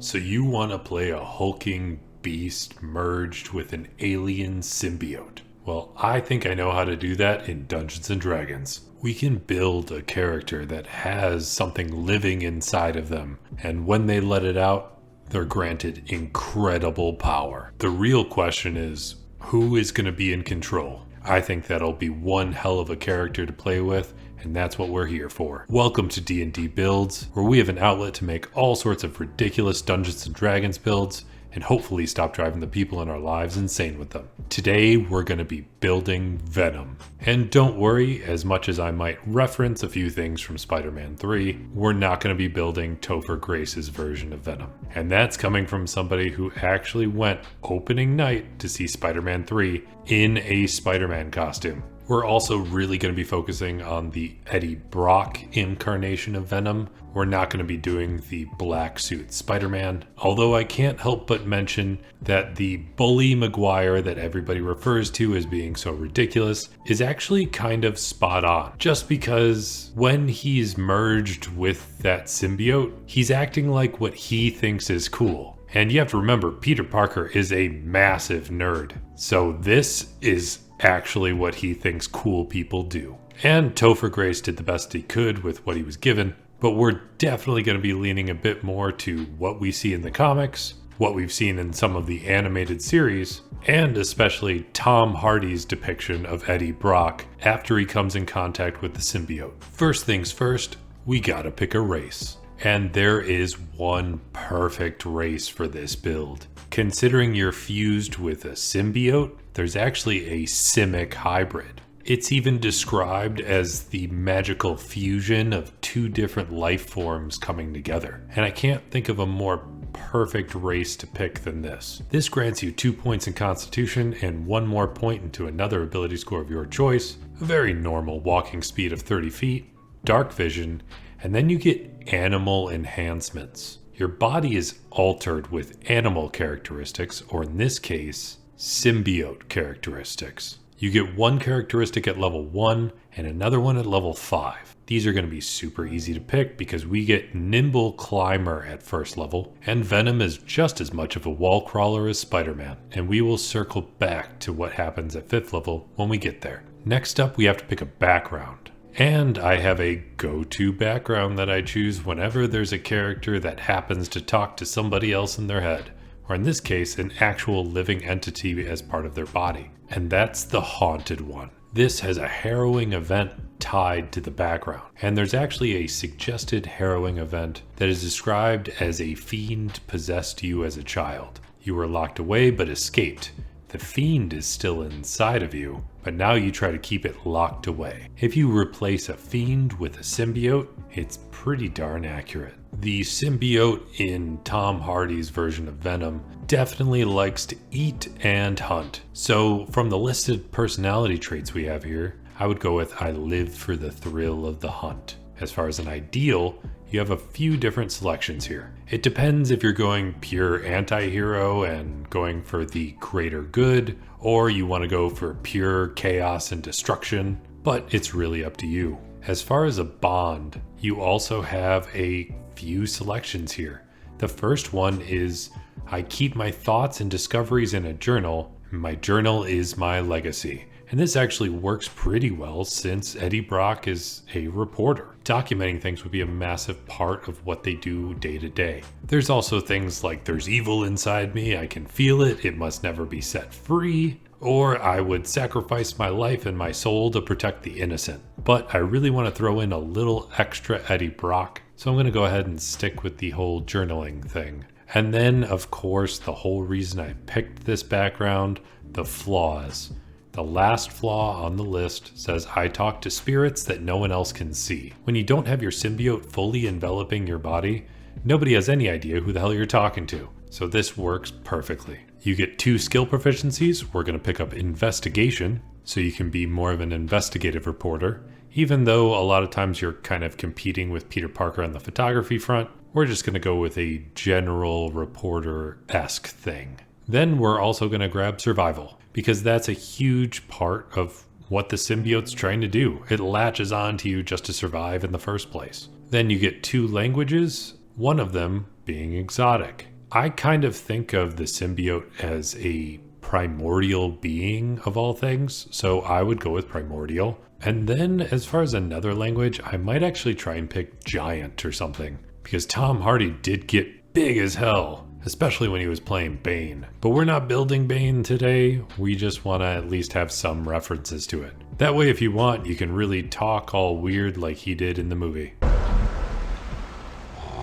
So you want to play a hulking beast merged with an alien symbiote? Well, I think I know how to do that in Dungeons and Dragons. We can build a character that has something living inside of them, and when they let it out, they're granted incredible power. The real question is, who is going to be in control? I think that'll be one hell of a character to play with, and that's what we're here for. Welcome to D&D Builds, where we have an outlet to make all sorts of ridiculous Dungeons and Dragons builds, and hopefully stop driving the people in our lives insane with them. Today, we're going to be building Venom. And don't worry, as much as I might reference a few things from Spider-Man 3, we're not going to be building Topher Grace's version of Venom. And that's coming from somebody who actually went opening night to see Spider-Man 3 in a Spider-Man costume. We're also really going to be focusing on the Eddie Brock incarnation of Venom. We're not going to be doing the black suit Spider-Man, although I can't help but mention that the Bully Maguire that everybody refers to as being so ridiculous is actually kind of spot on. Just because when he's merged with that symbiote, he's acting like what he thinks is cool. And you have to remember, Peter Parker is a massive nerd. So this is actually what he thinks cool people do. And Topher Grace did the best he could with what he was given, but we're definitely going to be leaning a bit more to what we see in the comics, what we've seen in some of the animated series, and especially Tom Hardy's depiction of Eddie Brock after he comes in contact with the symbiote. First things first, we gotta pick a race. And there is one perfect race for this build. Considering you're fused with a symbiote, there's actually a simic hybrid. It's even described as the magical fusion of two different life forms coming together. And I can't think of a more perfect race to pick than this. This grants you 2 points in Constitution and 1 more point into another ability score of your choice, a very normal walking speed of 30 feet, dark vision, and then you get animal enhancements. Your body is altered with animal characteristics, or in this case, symbiote characteristics. You get one characteristic at level 1 and another one at level 5. These are going to be super easy to pick because we get Nimble Climber at first level, and Venom is just as much of a wall crawler as Spider-Man, and we will circle back to what happens at 5th level when we get there. Next up, we have to pick a background. And I have a go-to background that I choose whenever there's a character that happens to talk to somebody else in their head, or in this case, an actual living entity as part of their body. And that's the Haunted one. This has a harrowing event tied to the background. And there's actually a suggested harrowing event that is described as a fiend possessed you as a child. You were locked away but escaped. The fiend is still inside of you, but now you try to keep it locked away. If you replace a fiend with a symbiote, it's pretty darn accurate. The symbiote in Tom Hardy's version of Venom definitely likes to eat and hunt. So from the listed personality traits we have here, I would go with I live for the thrill of the hunt. As far as an ideal, you have a few different selections here. It depends if you're going pure anti-hero and going for the greater good, or you want to go for pure chaos and destruction, but it's really up to you. As far as a bond, you also have a few selections here. The first one is I keep my thoughts and discoveries in a journal, and my journal is my legacy. And this actually works pretty well since Eddie Brock is a reporter. Documenting things would be a massive part of what they do day to day. There's also things like there's evil inside me, I can feel it, it must never be set free, or I would sacrifice my life and my soul to protect the innocent. But I really want to throw in a little extra Eddie Brock, so I'm going to go ahead and stick with the whole journaling thing. And then, of course, the whole reason I picked this background, the flaws. The last flaw on the list says I talk to spirits that no one else can see. When you don't have your symbiote fully enveloping your body, nobody has any idea who the hell you're talking to. So this works perfectly. You get 2 skill proficiencies. We're going to pick up investigation, so you can be more of an investigative reporter. Even though a lot of times you're kind of competing with Peter Parker on the photography front, we're just going to go with a general reporter-esque thing. Then we're also going to grab survival, because that's a huge part of what the symbiote's trying to do. It latches on to you just to survive in the first place. Then you get 2 languages, one of them being exotic. I kind of think of the symbiote as a primordial being of all things, so I would go with primordial. And then as far as another language, I might actually try and pick giant or something, because Tom Hardy did get big as hell, especially when he was playing Bane. But we're not building Bane today, we just want to at least have some references to it. That way if you want, you can really talk all weird like he did in the movie.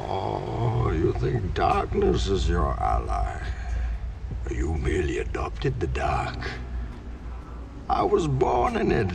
Oh, you think darkness is your ally? You merely adopted the dark. I was born in it.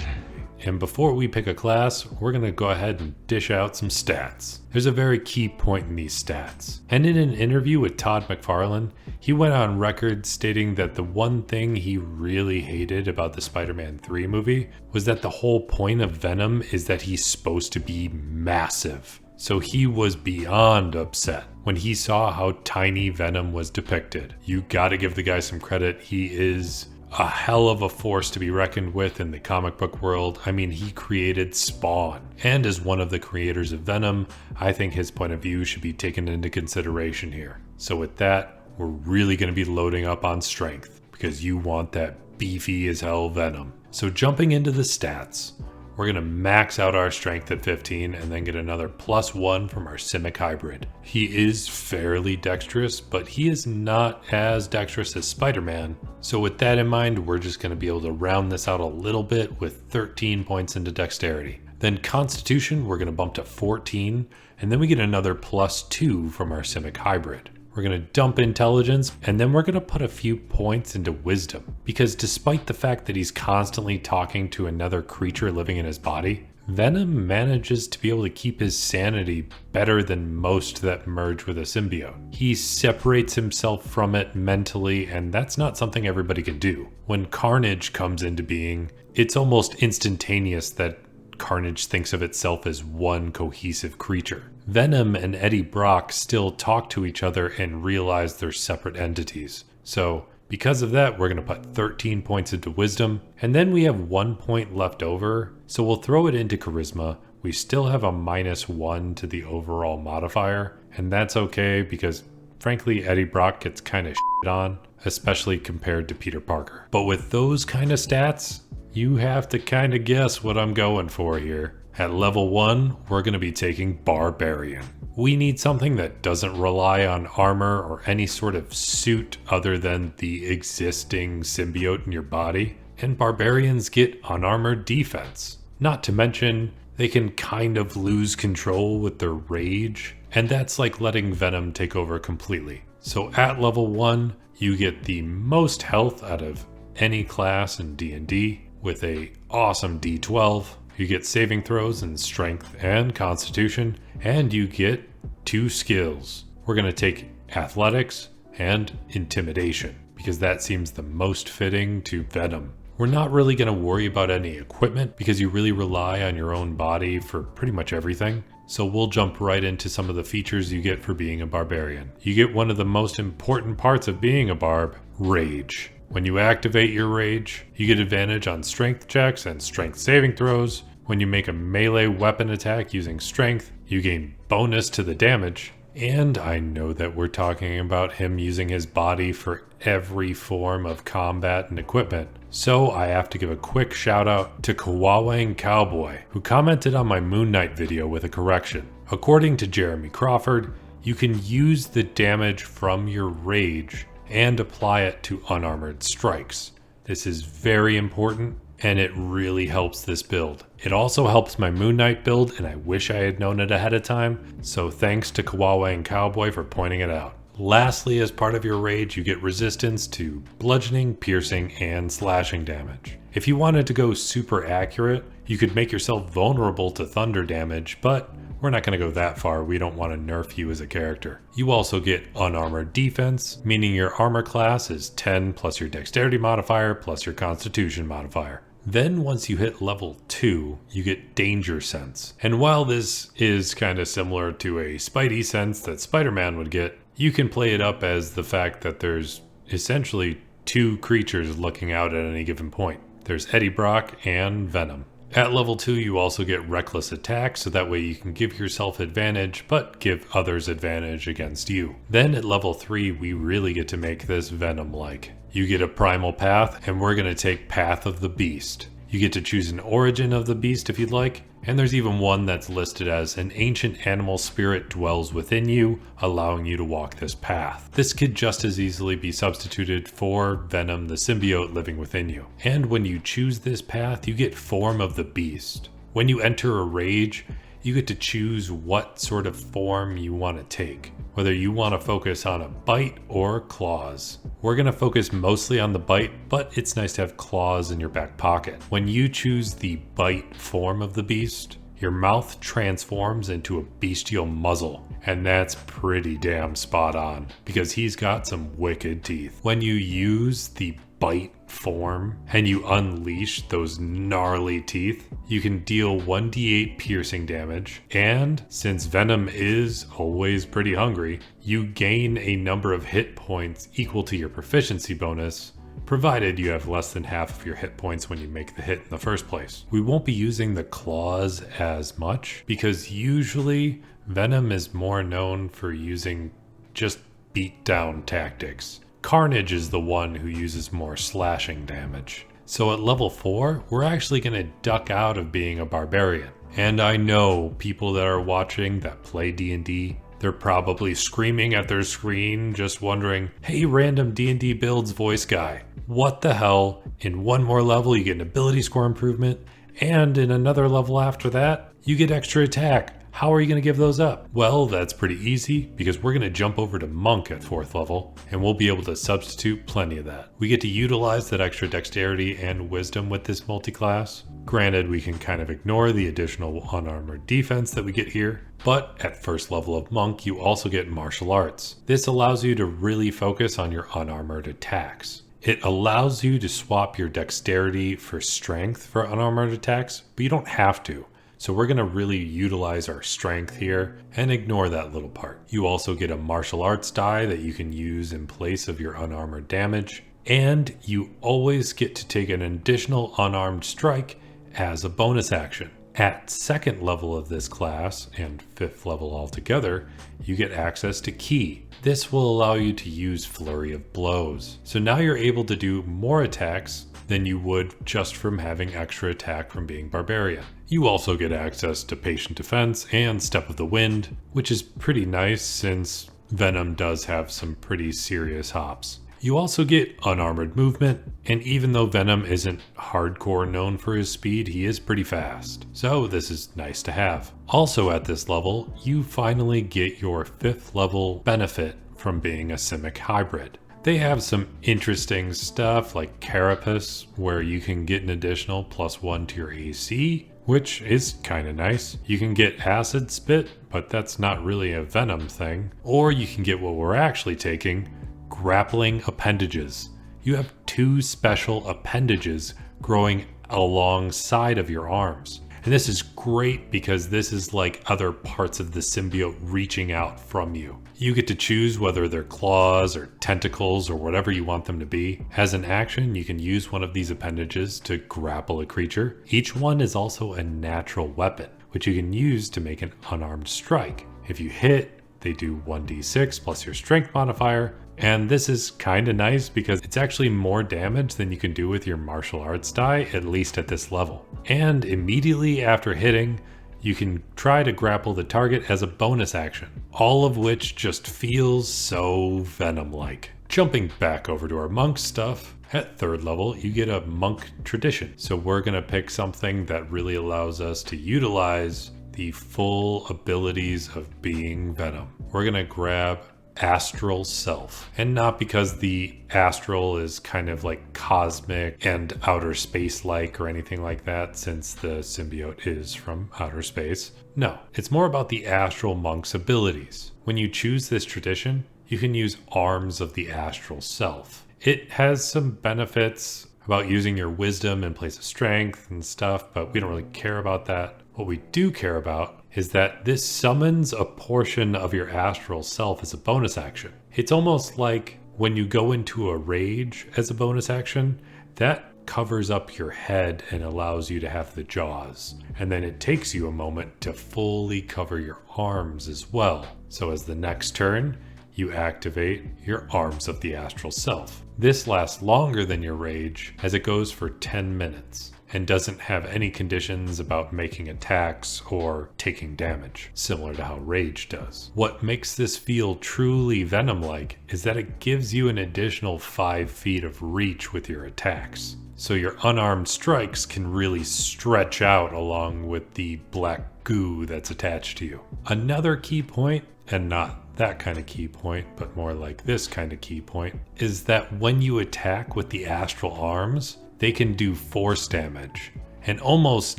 And before we pick a class, we're going to go ahead and dish out some stats. There's a very key point in these stats. And in an interview with Todd McFarlane, he went on record stating that the one thing he really hated about the Spider-Man 3 movie was that the whole point of Venom is that he's supposed to be massive. So he was beyond upset when he saw how tiny Venom was depicted. You gotta give the guy some credit. He is a hell of a force to be reckoned with in the comic book world. I mean, he created Spawn. And as one of the creators of Venom, I think his point of view should be taken into consideration here. So with that, we're really going to be loading up on strength, because you want that beefy as hell Venom. So jumping into the stats, we're going to max out our strength at 15 and then get another +1 from our Simic hybrid. He is fairly dexterous, but he is not as dexterous as Spider-Man. So with that in mind, we're just going to be able to round this out a little bit with 13 points into dexterity. Then Constitution, we're going to bump to 14, and then we get another +2 from our Simic hybrid. We're going to dump Intelligence, and then we're going to put a few points into Wisdom, because despite the fact that he's constantly talking to another creature living in his body, Venom manages to be able to keep his sanity better than most that merge with a symbiote. He separates himself from it mentally, and that's not something everybody can do. When Carnage comes into being, it's almost instantaneous that Carnage thinks of itself as one cohesive creature. Venom and Eddie Brock still talk to each other and realize they're separate entities. So because of that, we're going to put 13 points into Wisdom, and then we have 1 point left over, so we'll throw it into Charisma. We still have a -1 to the overall modifier, and that's okay because frankly Eddie Brock gets kind of shit on, especially compared to Peter Parker. But with those kind of stats, you have to kind of guess what I'm going for here. At level 1, we're going to be taking Barbarian. We need something that doesn't rely on armor or any sort of suit other than the existing symbiote in your body. And Barbarians get unarmored defense. Not to mention, they can kind of lose control with their rage. And that's like letting Venom take over completely. So at level 1, you get the most health out of any class in D&D with a awesome D12. You get saving throws in strength and constitution, and you get 2 skills. We're going to take athletics and intimidation because that seems the most fitting to Venom. We're not really going to worry about any equipment because you really rely on your own body for pretty much everything. So we'll jump right into some of the features you get for being a barbarian. You get one of the most important parts of being a barb, rage. When you activate your rage, you get advantage on strength checks and strength saving throws. When you make a melee weapon attack using strength, you gain bonus to the damage. And I know that we're talking about him using his body for every form of combat and equipment. So I have to give a quick shout out to Kawawang Cowboy, who commented on my Moon Knight video with a correction. According to Jeremy Crawford, you can use the damage from your rage and apply it to unarmored strikes. This is very important, and it really helps this build. It also helps my Moon Knight build, and I wish I had known it ahead of time, so thanks to Kawawang Cowboy for pointing it out. Lastly, as part of your rage, you get resistance to bludgeoning, piercing, and slashing damage. If you wanted to go super accurate, you could make yourself vulnerable to thunder damage, but we're not going to go that far. We don't want to nerf you as a character. You also get unarmored defense, meaning your armor class is 10 plus your dexterity modifier plus your constitution modifier. Then once you hit level 2, you get danger sense. And while this is kind of similar to a Spidey sense that Spider-Man would get, you can play it up as the fact that there's essentially 2 creatures looking out at any given point. There's Eddie Brock and Venom. At level 2, you also get reckless attack, so that way you can give yourself advantage, but give others advantage against you. Then at level 3, we really get to make this Venom-like. You get a primal path, and we're going to take Path of the Beast. You get to choose an origin of the beast if you'd like, and there's even one that's listed as an ancient animal spirit dwells within you, allowing you to walk this path. This could just as easily be substituted for Venom the symbiote living within you. And when you choose this path, you get Form of the Beast. When you enter a rage, you get to choose what sort of form you want to take, whether you want to focus on a bite or claws. We're going to focus mostly on the bite, but it's nice to have claws in your back pocket. When you choose the bite form of the beast, your mouth transforms into a bestial muzzle, and that's pretty damn spot on, because he's got some wicked teeth. When you use the bite form and you unleash those gnarly teeth, you can deal 1d8 piercing damage, and since Venom is always pretty hungry, you gain a number of hit points equal to your proficiency bonus, provided you have less than half of your hit points when you make the hit in the first place. We won't be using the claws as much, because usually Venom is more known for using just beatdown tactics. Carnage is the one who uses more slashing damage. So at level 4, we're actually going to duck out of being a barbarian. And I know people that are watching that play D&D, they're probably screaming at their screen just wondering, hey random D&D builds voice guy, what the hell? In one more level you get an ability score improvement, and in another level after that, you get extra attack. How are you going to give those up? Well, that's pretty easy, because we're going to jump over to Monk at 4th level, and we'll be able to substitute plenty of that. We get to utilize that extra dexterity and wisdom with this multi-class. Granted, we can kind of ignore the additional unarmored defense that we get here, but at 1st level of Monk, you also get martial arts. This allows you to really focus on your unarmored attacks. It allows you to swap your dexterity for strength for unarmored attacks, but you don't have to. So we're going to really utilize our strength here and ignore that little part. You also get a martial arts die that you can use in place of your unarmored damage. And you always get to take an additional unarmed strike as a bonus action. At 2nd level of this class, and 5th level altogether, you get access to Ki. This will allow you to use Flurry of Blows. So now you're able to do more attacks than you would just from having extra attack from being Barbarian. You also get access to Patient Defense and Step of the Wind, which is pretty nice since Venom does have some pretty serious hops. You also get unarmored movement, and even though Venom isn't hardcore known for his speed, he is pretty fast. So this is nice to have. Also at this level, you finally get your 5th level benefit from being a Simic hybrid. They have some interesting stuff like Carapace, where you can get an additional +1 to your AC, which is kind of nice. You can get Acid Spit, but that's not really a Venom thing. Or you can get what we're actually taking, Grappling Appendages. You have 2 special appendages growing alongside of your arms. And this is great because this is like other parts of the symbiote reaching out from you. You get to choose whether they're claws or tentacles or whatever you want them to be. As an action, you can use one of these appendages to grapple a creature. Each one is also a natural weapon, which you can use to make an unarmed strike. If you hit, they do 1d6 plus your strength modifier. And this is kind of nice because it's actually more damage than you can do with your martial arts die, at least at this level. And immediately after hitting, you can try to grapple the target as a bonus action, all of which just feels so Venom-like. Jumping back over to our monk stuff, at 3rd level, you get a monk tradition. So we're going to pick something that really allows us to utilize the full abilities of being Venom. We're going to grab Astral Self, and not because the astral is kind of like cosmic and outer space like or anything like that, since the symbiote is from outer space. No, it's more about the astral monk's abilities. When you choose this tradition, you can use Arms of the Astral Self. It has some benefits about using your wisdom in place of strength and stuff, but we don't really care about that. What we do care about is that this summons a portion of your astral self as a bonus action. It's almost like when you go into a rage as a bonus action, that covers up your head and allows you to have the jaws. And then it takes you a moment to fully cover your arms as well. So as the next turn, you activate your Arms of the Astral Self. This lasts longer than your rage as it goes for 10 minutes and doesn't have any conditions about making attacks or taking damage, similar to how rage does. What makes this feel truly Venom-like is that it gives you an additional 5 feet of reach with your attacks. So your unarmed strikes can really stretch out along with the black goo that's attached to you. Another key point, and not that kind of key point, but more like this kind of key point, is that when you attack with the astral arms, they can do force damage, and almost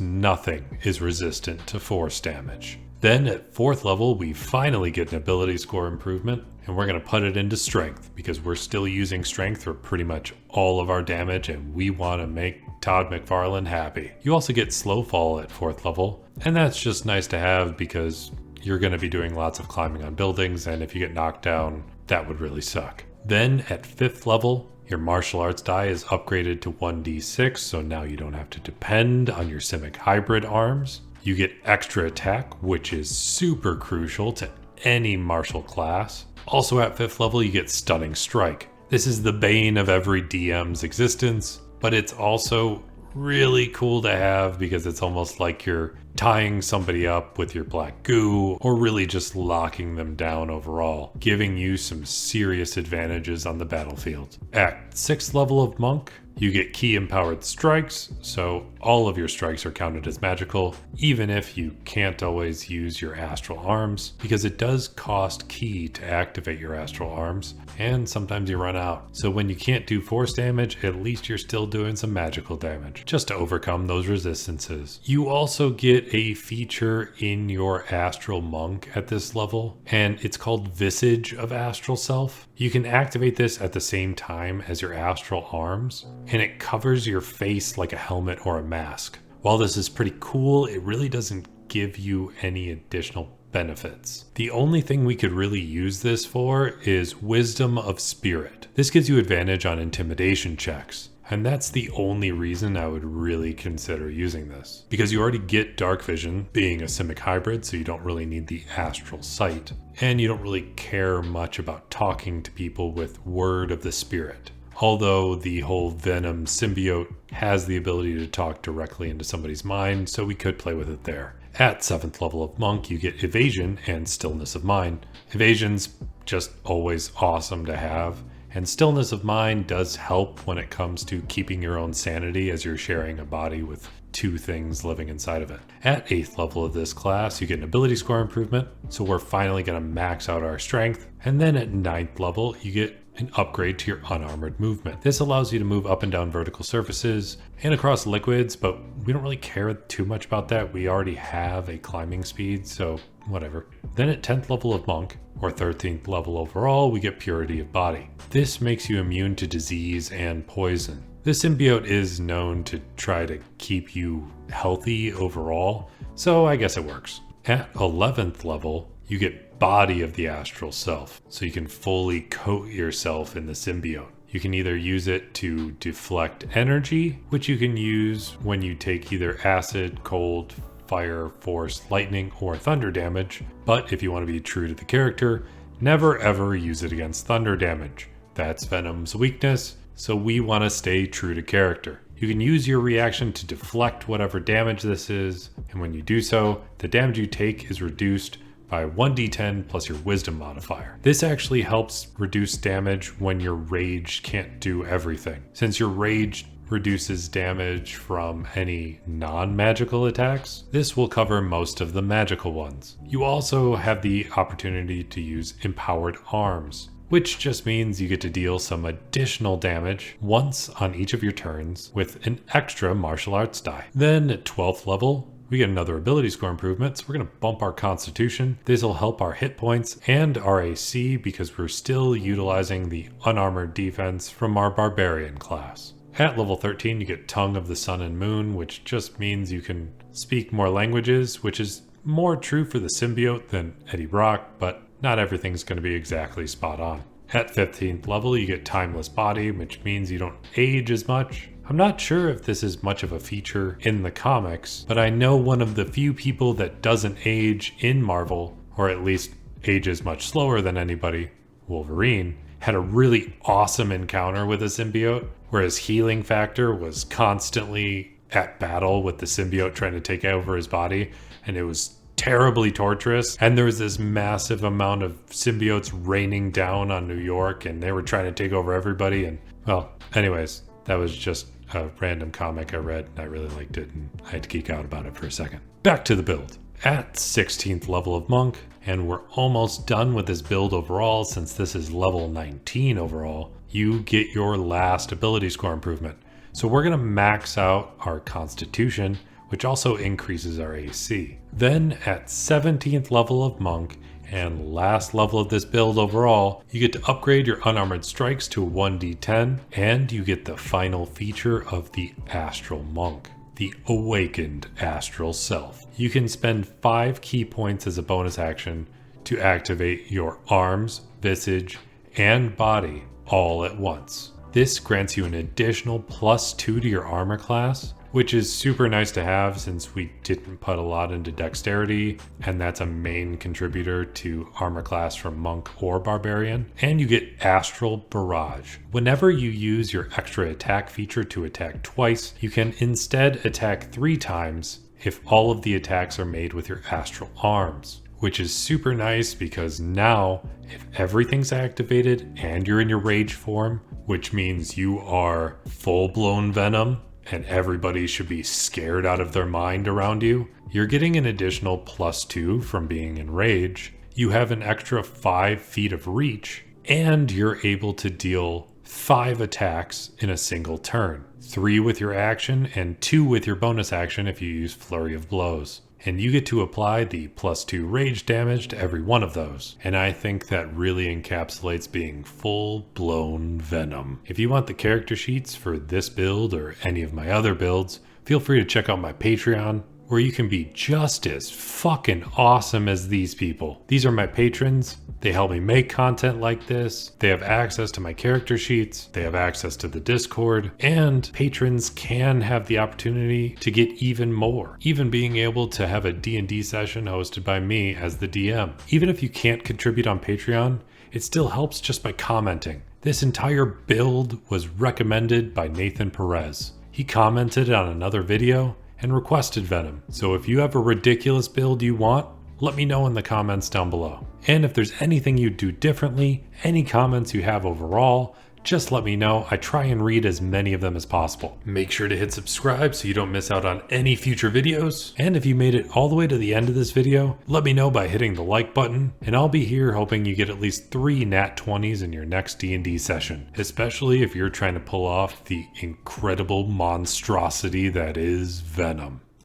nothing is resistant to force damage. Then at 4th level, we finally get an ability score improvement, and we're going to put it into strength, because we're still using strength for pretty much all of our damage, and we want to make Todd McFarlane happy. You also get slow fall at 4th level, and that's just nice to have because you're going to be doing lots of climbing on buildings, and if you get knocked down, that would really suck. Then at 5th level, your martial arts die is upgraded to 1d6, so now you don't have to depend on your Simic hybrid arms. You get extra attack, which is super crucial to any martial class. Also at 5th level, you get Stunning Strike. This is the bane of every DM's existence, but it's also really cool to have because it's almost like you're tying somebody up with your black goo or really just locking them down overall, giving you some serious advantages on the battlefield. At 6th level of Monk, you get key empowered strikes, so all of your strikes are counted as magical, even if you can't always use your astral arms, because it does cost key to activate your astral arms, and sometimes you run out. So when you can't do force damage, at least you're still doing some magical damage, just to overcome those resistances. You also get a feature in your astral monk at this level, and it's called Visage of Astral Self. You can activate this at the same time as your astral arms, and it covers your face like a helmet or a mask. While this is pretty cool, it really doesn't give you any additional benefits. The only thing we could really use this for is Wisdom of Spirit. This gives you advantage on intimidation checks, and that's the only reason I would really consider using this. Because you already get dark vision being a Simic hybrid, so you don't really need the astral sight, and you don't really care much about talking to people with Word of the Spirit. Although the whole Venom symbiote has the ability to talk directly into somebody's mind, so we could play with it there. At 7th level of Monk, you get Evasion and Stillness of Mind. Evasion's just always awesome to have, and Stillness of Mind does help when it comes to keeping your own sanity as you're sharing a body with 2 things living inside of it. At 8th level of this class, you get an ability score improvement, so we're finally going to max out our strength. And then at 9th level, you get an upgrade to your unarmored movement. This allows you to move up and down vertical surfaces and across liquids, but we don't really care too much about that. We already have a climbing speed, so whatever. Then at 10th level of Monk, or 13th level overall, we get Purity of Body. This makes you immune to disease and poison. This symbiote is known to try to keep you healthy overall, so I guess it works. At 11th level, you get Body of the Astral Self, so you can fully coat yourself in the symbiote. You can either use it to deflect energy, which you can use when you take either acid, cold, fire, force, lightning, or thunder damage, but if you want to be true to the character, never ever use it against thunder damage. That's Venom's weakness, so we want to stay true to character. You can use your reaction to deflect whatever damage this is, and when you do so, the damage you take is reduced by 1d10 plus your wisdom modifier. This actually helps reduce damage when your rage can't do everything. Since your rage reduces damage from any non-magical attacks, this will cover most of the magical ones. You also have the opportunity to use Empowered Arms, which just means you get to deal some additional damage once on each of your turns with an extra martial arts die. Then at 12th level, we get another ability score improvement, so we're going to bump our constitution. This will help our hit points and our AC because we're still utilizing the unarmored defense from our barbarian class. At level 13, you get Tongue of the Sun and Moon, which just means you can speak more languages, which is more true for the symbiote than Eddie Brock, but not everything's going to be exactly spot on. At 15th level, you get Timeless Body, which means you don't age as much. I'm not sure if this is much of a feature in the comics, but I know one of the few people that doesn't age in Marvel, or at least ages much slower than anybody, Wolverine, had a really awesome encounter with a symbiote, where his healing factor was constantly at battle with the symbiote trying to take over his body, and it was terribly torturous. And there was this massive amount of symbiotes raining down on New York, and they were trying to take over everybody. And well, anyways, that was just a random comic I read, and I really liked it, and I had to geek out about it for a second. Back to the build. At 16th level of Monk, and we're almost done with this build overall since this is level 19 overall, you get your last ability score improvement. So we're going to max out our Constitution, which also increases our AC. Then at 17th level of Monk, and last level of this build overall, you get to upgrade your unarmored strikes to a 1d10, and you get the final feature of the Astral Monk, the Awakened Astral Self. You can spend 5 key points as a bonus action to activate your arms, visage, and body all at once. This grants you an additional +2 to your armor class, which is super nice to have since we didn't put a lot into dexterity, and that's a main contributor to armor class from Monk or Barbarian. And you get Astral Barrage. Whenever you use your extra attack feature to attack twice, you can instead attack 3 times if all of the attacks are made with your astral arms, which is super nice because now if everything's activated and you're in your rage form, which means you are full-blown Venom, and everybody should be scared out of their mind around you, you're getting an additional +2 from being in rage. You have an extra 5 feet of reach, and you're able to deal 5 attacks in a single turn. 3 with your action and 2 with your bonus action if you use Flurry of Blows. And you get to apply the +2 rage damage to every one of those. And I think that really encapsulates being full-blown Venom. If you want the character sheets for this build or any of my other builds, feel free to check out my Patreon, where you can be just as fucking awesome as these people. These are my patrons. They help me make content like this. They have access to my character sheets. They have access to the Discord. And patrons can have the opportunity to get even more. Even being able to have a D&D session hosted by me as the DM. Even if you can't contribute on Patreon, it still helps just by commenting. This entire build was recommended by Nathan Perez. He commented on another video and requested Venom. So if you have a ridiculous build you want, let me know in the comments down below. And if there's anything you'd do differently, any comments you have overall, just let me know. I try and read as many of them as possible. Make sure to hit subscribe so you don't miss out on any future videos. And if you made it all the way to the end of this video, let me know by hitting the like button, and I'll be here hoping you get at least 3 nat 20s in your next D&D session, especially if you're trying to pull off the incredible monstrosity that is Venom.